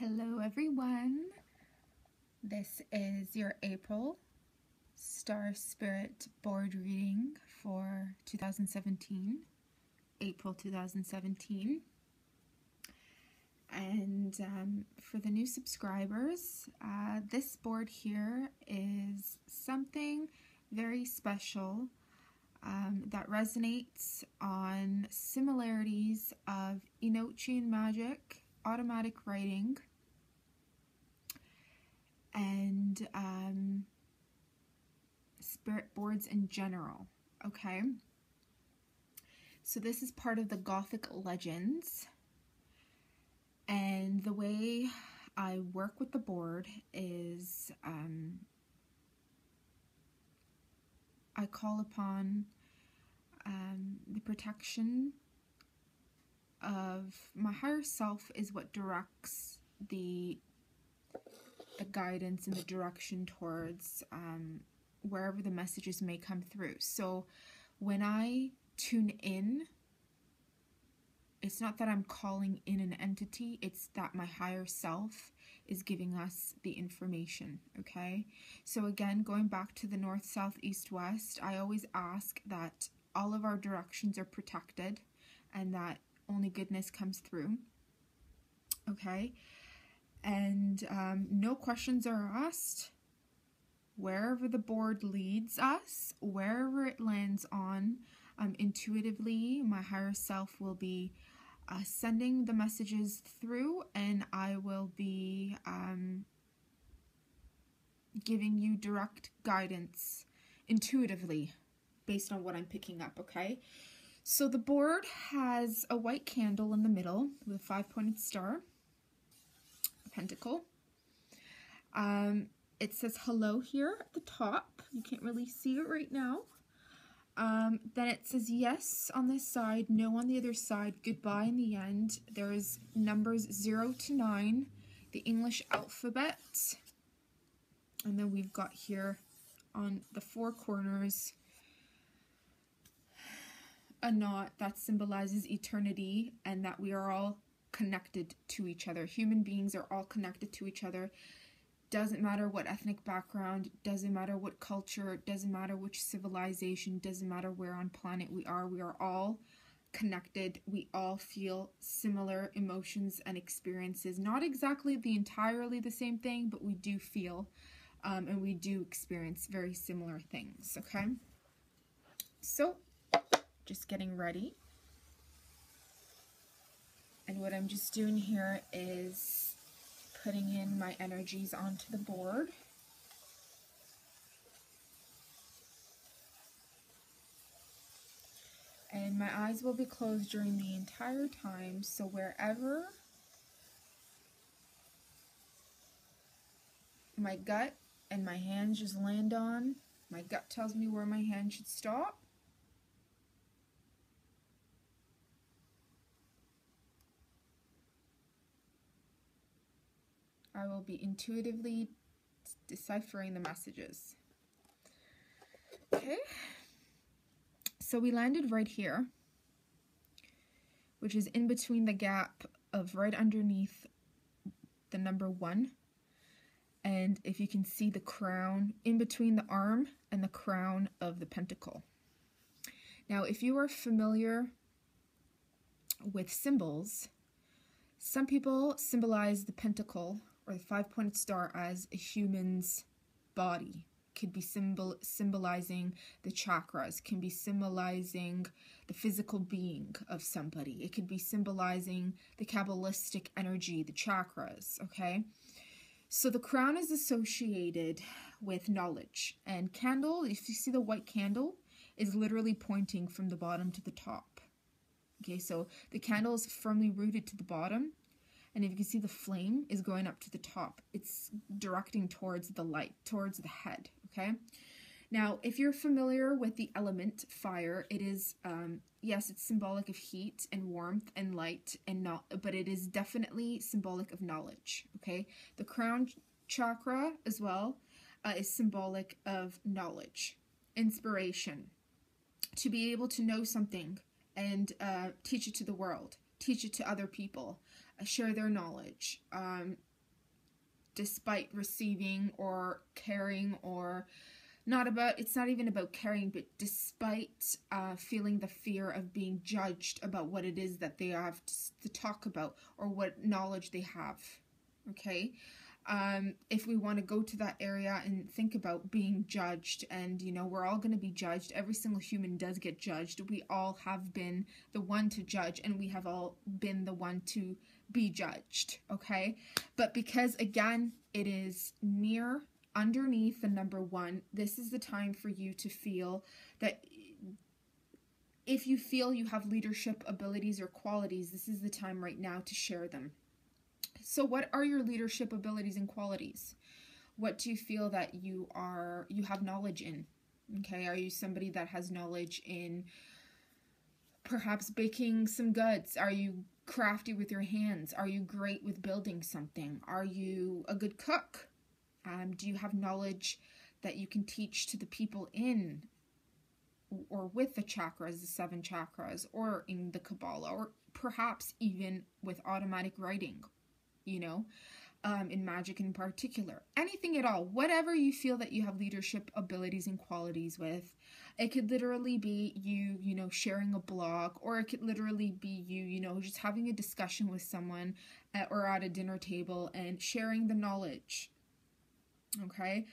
Hello everyone, this is your April Star Spirit board reading for 2017, April 2017. And for the new subscribers, this board here is something very special that resonates on similarities of intuite magic, automatic writing, and spirit boards in general. Okay, so this is part of the Gothic Legends, and the way I work with the board is I call upon the protection of my higher self is what directs the guidance and the direction towards wherever the messages may come through. So when I tune in, it's not that I'm calling in an entity, it's that my higher self is giving us the information, okay? So again, going back to the north, south, east, west, I always ask that all of our directions are protected and that only goodness comes through, okay? And no questions are asked. Wherever the board leads us, wherever it lands on, intuitively, my higher self will be sending the messages through, and I will be giving you direct guidance intuitively based on what I'm picking up, okay? So the board has a white candle in the middle with a 5-pointed star, a pentacle. It says hello here at the top. You can't really see it right now. Then it says yes on this side, no on the other side, goodbye in the end. There's numbers 0 to 9, the English alphabet. And then we've got here on the 4 corners a knot that symbolizes eternity and that we are all connected to each other. Human beings are all connected to each other. Doesn't matter what ethnic background, doesn't matter what culture, doesn't matter which civilization, doesn't matter where on planet we are all connected. We all feel similar emotions and experiences. Not exactly entirely the same thing, but we do feel and we do experience very similar things, okay? So, just getting ready. And what I'm just doing here is putting in my energies onto the board. And my eyes will be closed during the entire time, so wherever my gut and my hands just land on, my gut tells me where my hand should stop. I will be intuitively deciphering the messages. Okay, so we landed right here, which is in between the gap of right underneath the number 1. And if you can see the crown in between the arm and the crown of the pentacle. Now, if you are familiar with symbols, some people symbolize the pentacle or the 5-pointed star as a human's body. Could be symbolizing the chakras, can be symbolizing the physical being of somebody. It could be symbolizing the Kabbalistic energy, the chakras, okay? So the crown is associated with knowledge. And candle, if you see the white candle, is literally pointing from the bottom to the top. Okay, so the candle is firmly rooted to the bottom. And if you can see, the flame is going up to the top. It's directing towards the light, towards the head, okay? Now, if you're familiar with the element fire, it is, yes, it's symbolic of heat and warmth and light, and not, but it is definitely symbolic of knowledge, okay? The crown chakra as well is symbolic of knowledge, inspiration, to be able to know something and teach it to the world, teach it to other people, share their knowledge, despite receiving or caring, or it's not even about caring, but despite feeling the fear of being judged about what it is that they have to talk about or what knowledge they have. Okay, if we want to go to that area and think about being judged, and you know, we're all going to be judged. Every single human does get judged. We all have been the one to judge, and we have all been the one to be judged. Okay, but because again, it is near underneath the number 1, this is the time for you to feel that if you feel you have leadership abilities or qualities, this is the time right now to share them. So what are your leadership abilities and qualities? What do you feel that you have knowledge in? Okay, are you somebody that has knowledge in perhaps baking some goods? Are you crafty with your hands? Are you great with building something? Are you a good cook? Do you have knowledge that you can teach to the people in or with the chakras, the 7 chakras, or in the Kabbalah, or perhaps even with automatic writing, you know, in magic in particular? Anything at all, whatever you feel that you have leadership abilities and qualities with. It could literally be you know, sharing a blog, or it could literally be you know, just having a discussion with someone or at a dinner table and sharing the knowledge. Okay,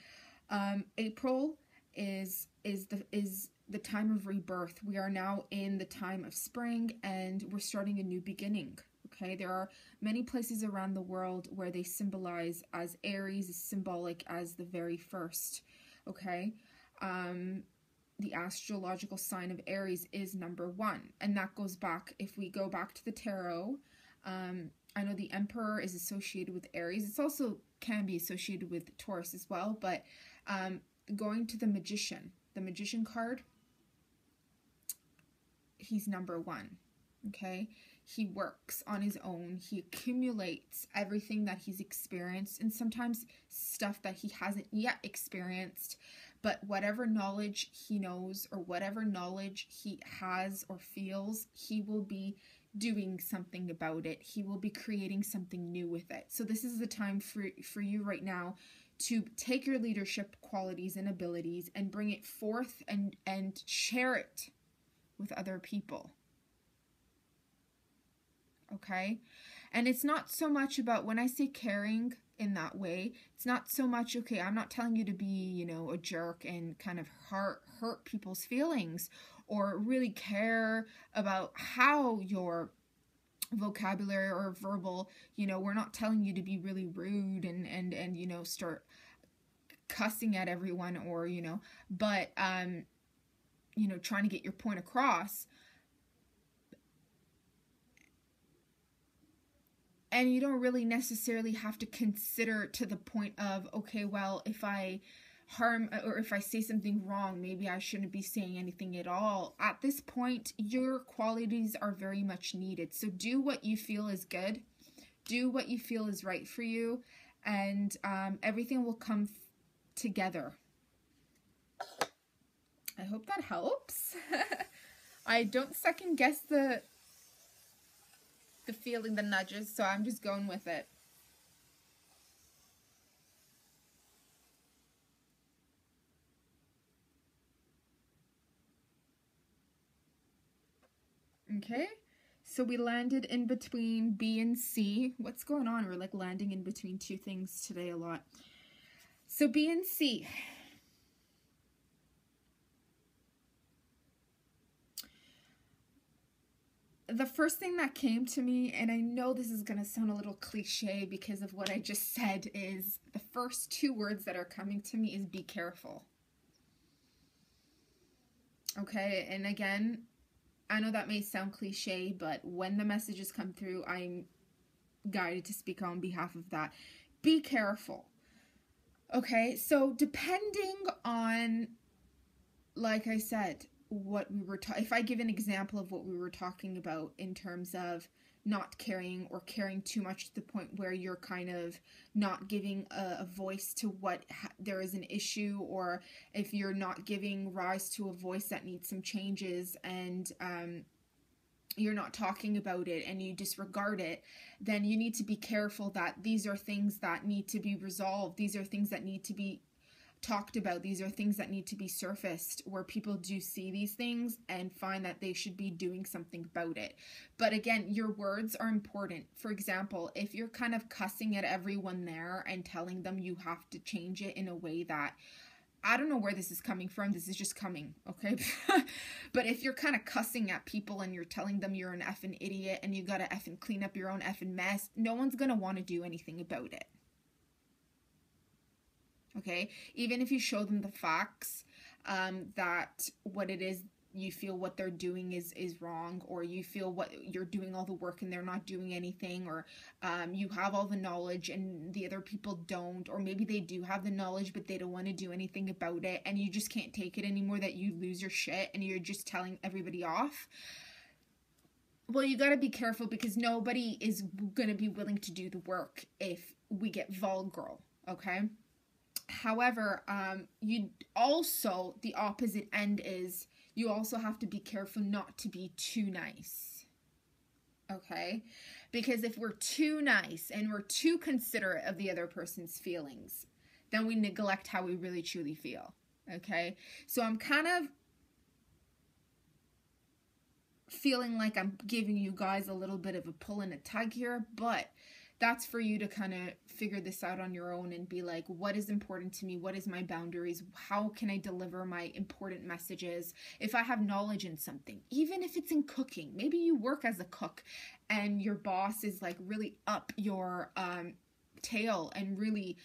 April is the time of rebirth. We are now in the time of spring, and we're starting a new beginning. Okay, there are many places around the world where they symbolize as Aries is symbolic as the very first. Okay, the astrological sign of Aries is number 1, and that goes back, if we go back to the tarot, I know the Emperor is associated with Aries. It's also can be associated with Taurus as well, but going to the Magician card, he's number 1. Okay, he works on his own. He accumulates everything that he's experienced, and sometimes stuff that he hasn't yet experienced, but whatever knowledge he knows or whatever knowledge he has or feels, he will be doing something about it. He will be creating something new with it. So this is the time for you right now to take your leadership qualities and abilities and bring it forth and share it with other people. Okay? And it's not so much about, when I say caring in that way, it's not so much, okay, I'm not telling you to be, you know, a jerk and kind of hurt people's feelings or really care about how your vocabulary or verbal, you know, we're not telling you to be really rude and you know, start cussing at everyone, or, you know, but you know, trying to get your point across. And you don't really necessarily have to consider to the point of, okay, well, if I harm or if I say something wrong, maybe I shouldn't be saying anything at all. At this point, your qualities are very much needed. So do what you feel is good. Do what you feel is right for you, and everything will come together. I hope that helps. I don't second guess the feeling, the nudges, so I'm just going with it. Okay, so we landed in between B and C. What's going on? We're like landing in between 2 things today a lot. So B and C. The first thing that came to me, and I know this is going to sound a little cliche because of what I just said, is the first 2 words that are coming to me is be careful. Okay, and again, I know that may sound cliche, but when the messages come through, I'm guided to speak on behalf of that. Be careful. Okay, so depending on, like I said, what we were if I give an example of what we were talking about in terms of not caring or caring too much to the point where you're kind of not giving a voice to what there is an issue, or if you're not giving rise to a voice that needs some changes, and you're not talking about it and you disregard it, then you need to be careful that these are things that need to be resolved. These are things that need to be talked about. These are things that need to be surfaced, where people do see these things and find that they should be doing something about it. But again, your words are important. For example, if you're kind of cussing at everyone there and telling them you have to change it in a way that, I don't know where this is coming from. This is just coming, okay? But if you're kind of cussing at people and you're telling them you're an effing idiot and you gotta effing clean up your own effing mess, no one's gonna want to do anything about it. Okay? Even if you show them the facts, that what it is, you feel what they're doing is wrong, or you feel what you're doing all the work and they're not doing anything, or you have all the knowledge and the other people don't, or maybe they do have the knowledge but they don't want to do anything about it, and you just can't take it anymore, that you lose your shit and you're just telling everybody off. Well, you got to be careful, because nobody is going to be willing to do the work if we get vulgar, okay? However, you also, the opposite end is, you also have to be careful not to be too nice, okay? Because if we're too nice and we're too considerate of the other person's feelings, then we neglect how we really truly feel, okay? So I'm kind of feeling like I'm giving you guys a little bit of a pull and a tug here, but that's for you to kind of figure this out on your own and be like, what is important to me? What is my boundaries? How can I deliver my important messages? If I have knowledge in something, even if it's in cooking, maybe you work as a cook and your boss is like really up your tail and really,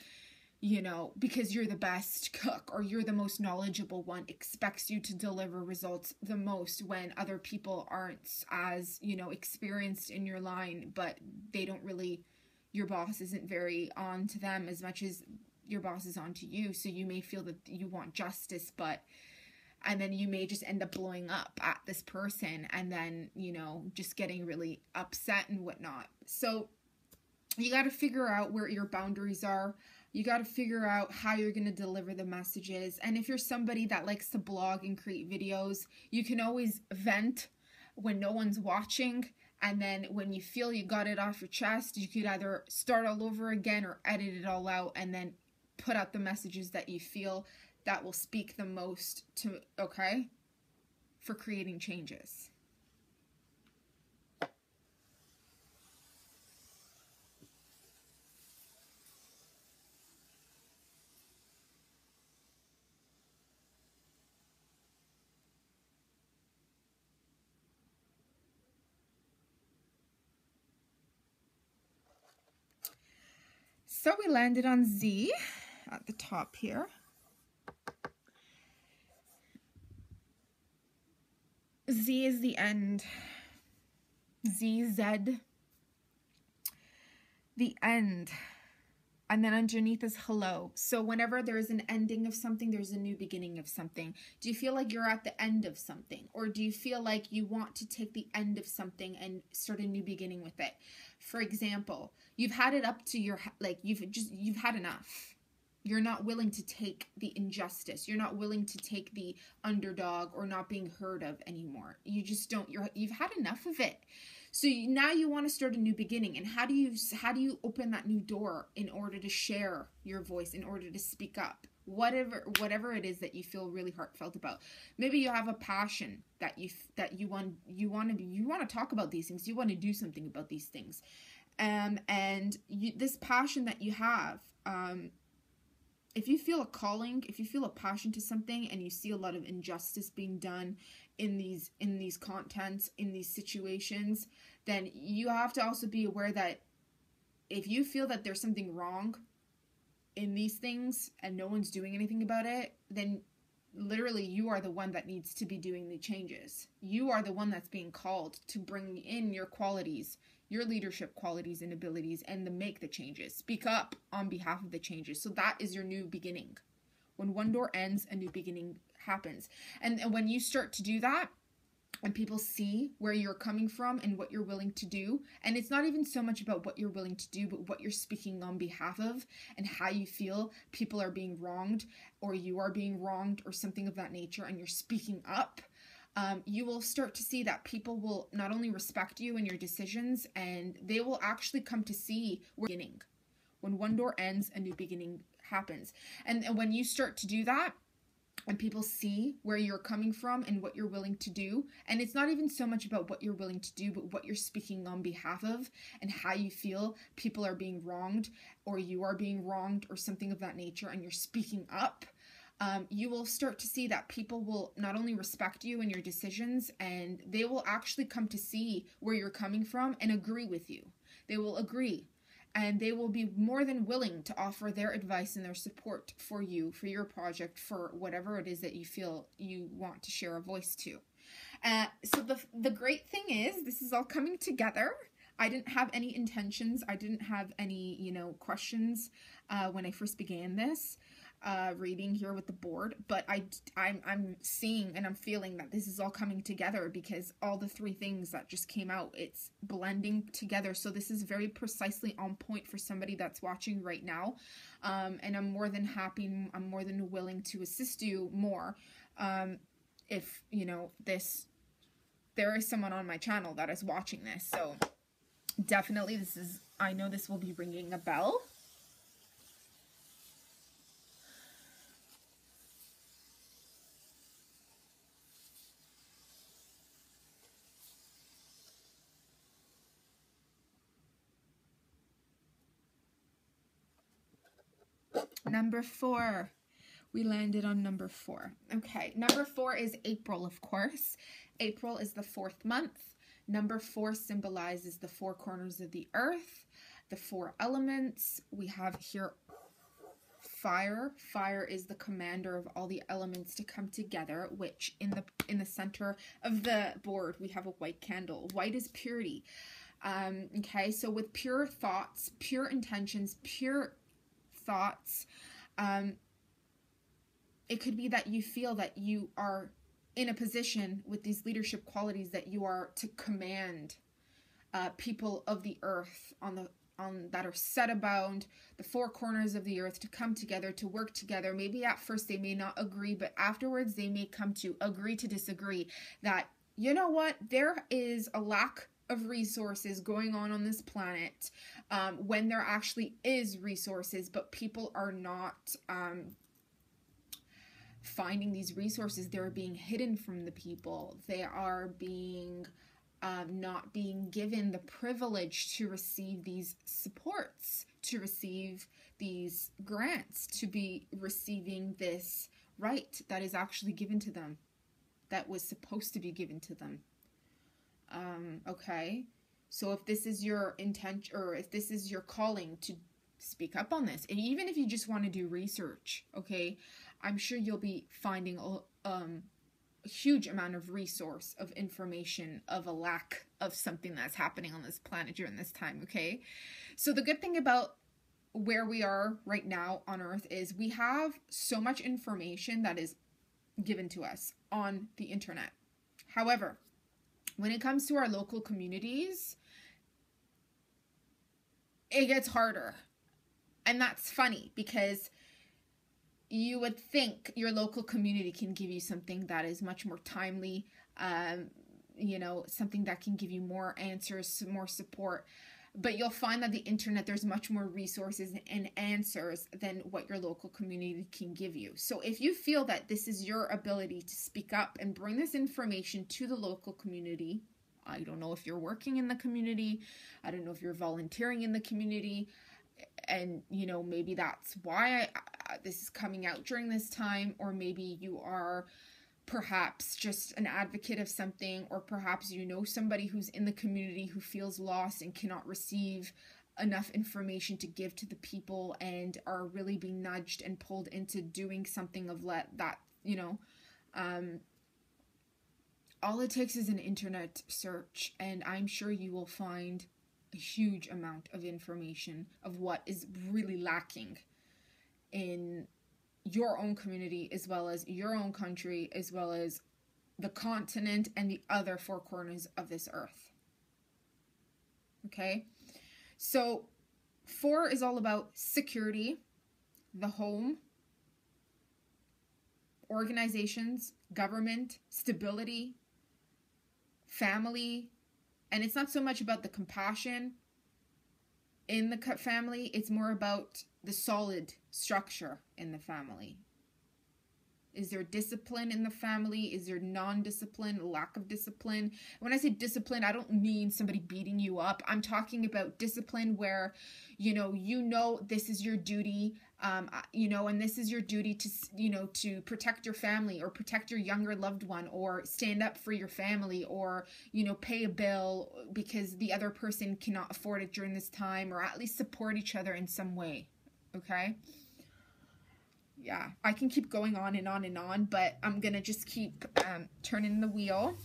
you know, because you're the best cook or you're the most knowledgeable one, expects you to deliver results the most when other people aren't as, you know, experienced in your line, but they don't really, your boss isn't very on to them as much as your boss is on to you. So you may feel that you want justice, and then you may just end up blowing up at this person and then, you know, just getting really upset and whatnot. So you got to figure out where your boundaries are. You got to figure out how you're going to deliver the messages. And if you're somebody that likes to blog and create videos, you can always vent when no one's watching. And then when you feel you got it off your chest, you could either start all over again or edit it all out and then put out the messages that you feel that will speak the most to, okay, for creating changes. So we landed on Z at the top here. Z is the end. Z, Z. The end. And then underneath is hello. So whenever there's an ending of something, there's a new beginning of something. Do you feel like you're at the end of something? Or do you feel like you want to take the end of something and start a new beginning with it? For example, you've had it up to your, like, you've had enough. You're not willing to take the injustice. You're not willing to take the underdog or not being heard of anymore. You just don't, you've had enough of it. So now you want to start a new beginning. And how do you open that new door in order to share your voice, in order to speak up? Whatever it is that you feel really heartfelt about. Maybe you have a passion that you want to talk about these things. You want to do something about these things. This passion that you have, if you feel a calling, if you feel a passion to something and you see a lot of injustice being done in these contents, in these situations, then you have to also be aware that if you feel that there's something wrong in these things and no one's doing anything about it, then literally you are the one that needs to be doing the changes. You are the one that's being called to bring in your qualities, your leadership qualities and abilities, and to make the changes. Speak up on behalf of the changes. So that is your new beginning. When one door ends, a new beginning happens. And when you start to do that, and people see where you're coming from and what you're willing to do, and it's not even so much about what you're willing to do, but what you're speaking on behalf of and how you feel people are being wronged or you are being wronged or something of that nature, and you're speaking up, you will start to see that people will not only respect you and your decisions, and they will actually come to see beginning. When one door ends, a new beginning happens. And when you start to do that, and people see where you're coming from and what you're willing to do, and it's not even so much about what you're willing to do, but what you're speaking on behalf of and how you feel people are being wronged, or you are being wronged, or something of that nature, and you're speaking up, you will start to see that people will not only respect you and your decisions, and they will actually come to see where you're coming from and agree with you. They will agree, and they will be more than willing to offer their advice and their support for you, for your project, for whatever it is that you feel you want to share a voice to. So the great thing is, this is all coming together. I didn't have any intentions. I didn't have any, questions when I first began this reading here with the board, but I'm seeing and I'm feeling that this is all coming together, because all the three things that just came out, it's blending together. So this is very precisely on point for somebody that's watching right now, and I'm more than happy, I'm more than willing to assist you more if there is someone on my channel that is watching this. So definitely I know this will be ringing a bell. Number 4. We landed on number 4. Okay, number 4 is April, of course. April is the 4th month. Number 4 symbolizes the 4 corners of the earth, the 4 elements. We have here fire. Fire is the commander of all the elements to come together, which in the center of the board we have a white candle. White is purity. Okay, so with pure thoughts, pure intentions, pure thoughts, it could be that you feel that you are in a position with these leadership qualities that you are to command people of the earth that are set about the 4 corners of the earth to come together, to work together. Maybe at first they may not agree, but afterwards they may come to agree to disagree, that, you know what, there is a lack of resources going on this planet, when there actually is resources, but people are not finding these resources. They're being hidden from the people. They are being not being given the privilege to receive these supports, to receive these grants, to be receiving this right that is actually given to them, that was supposed to be given to them. Okay, so if this is your intent, or if this is your calling to speak up on this, and even if you just want to do research, okay, I'm sure you'll be finding a huge amount of resource, of information, of a lack of something that's happening on this planet during this time, okay? So the good thing about where we are right now on Earth is we have so much information that is given to us on the internet. However, when it comes to our local communities, it gets harder. And that's funny, because you would think your local community can give you something that is much more timely, something that can give you more answers, more support. But you'll find that the internet, there's much more resources and answers than what your local community can give you. So if you feel that this is your ability to speak up and bring this information to the local community, I don't know if you're working in the community, I don't know if you're volunteering in the community, and maybe that's why this is coming out during this time, or maybe you are perhaps just an advocate of something, or perhaps you know somebody who's in the community who feels lost and cannot receive enough information to give to the people, and are really being nudged and pulled into doing something of that. All it takes is an internet search, and I'm sure you will find a huge amount of information of what is really lacking in your own community, as well as your own country, as well as the continent and the other 4 corners of this earth. Okay, so 4 is all about security, the home, organizations, government, stability, family, and it's not so much about the compassion in the family, it's more about the solid structure in the family. Is there discipline in the family? Is there non-discipline, lack of discipline? When I say discipline, I don't mean somebody beating you up. I'm talking about discipline where, you know, this is your duty, and this is your duty to, to protect your family or protect your younger loved one or stand up for your family or, pay a bill because the other person cannot afford it during this time, or at least support each other in some way. Okay? Yeah, I can keep going on and on and on, but I'm going to just keep turning the wheel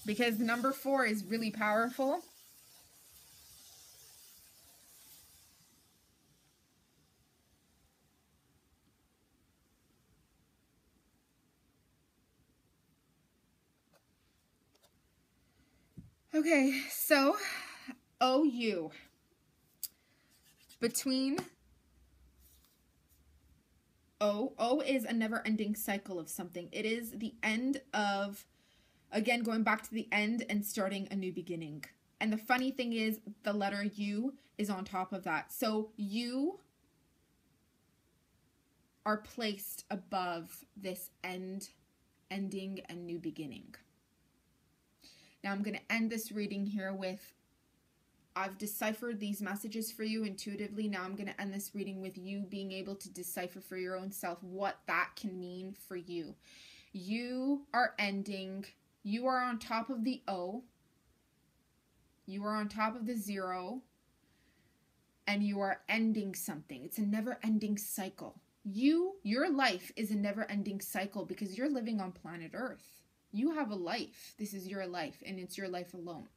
because number 4 is really powerful. Okay, so OU. Between O is a never-ending cycle of something. It is the end of, again, going back to the end and starting a new beginning. And the funny thing is, the letter U is on top of that. So you are placed above this ending and new beginning. Now I'm going to end this reading here with, I've deciphered these messages for you intuitively. Now I'm going to end this reading with you being able to decipher for your own self what that can mean for you. You are ending, you are on top of the O, you are on top of the 0, and you are ending something. It's a never-ending cycle. Your life is a never-ending cycle because you're living on planet Earth. You have a life. This is your life, and it's your life alone.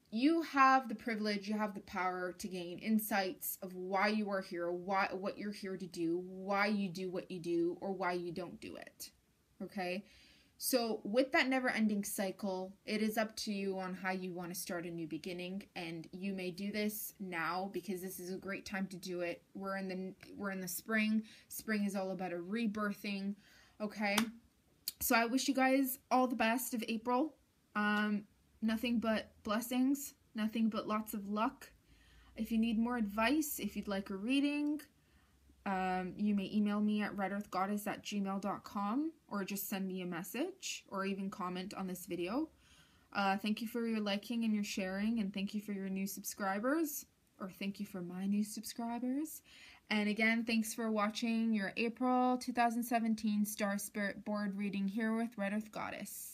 You have the privilege, you have the power to gain insights of why you are here, what you're here to do, why you do what you do, or why you don't do it. Okay? So with that never-ending cycle, it is up to you on how you want to start a new beginning, and you may do this now because this is a great time to do it. We're in the spring. Spring is all about a rebirthing. Okay? So I wish you guys all the best of April. Nothing but blessings, nothing but lots of luck. If you need more advice, if you'd like a reading, you may email me at redearthgoddess@gmail.com or just send me a message or even comment on this video. Thank you for your liking and your sharing, and thank you for your new subscribers, or thank you for my new subscribers. And again, thanks for watching your April 2017 Star Spirit board reading here with Red Earth Goddess.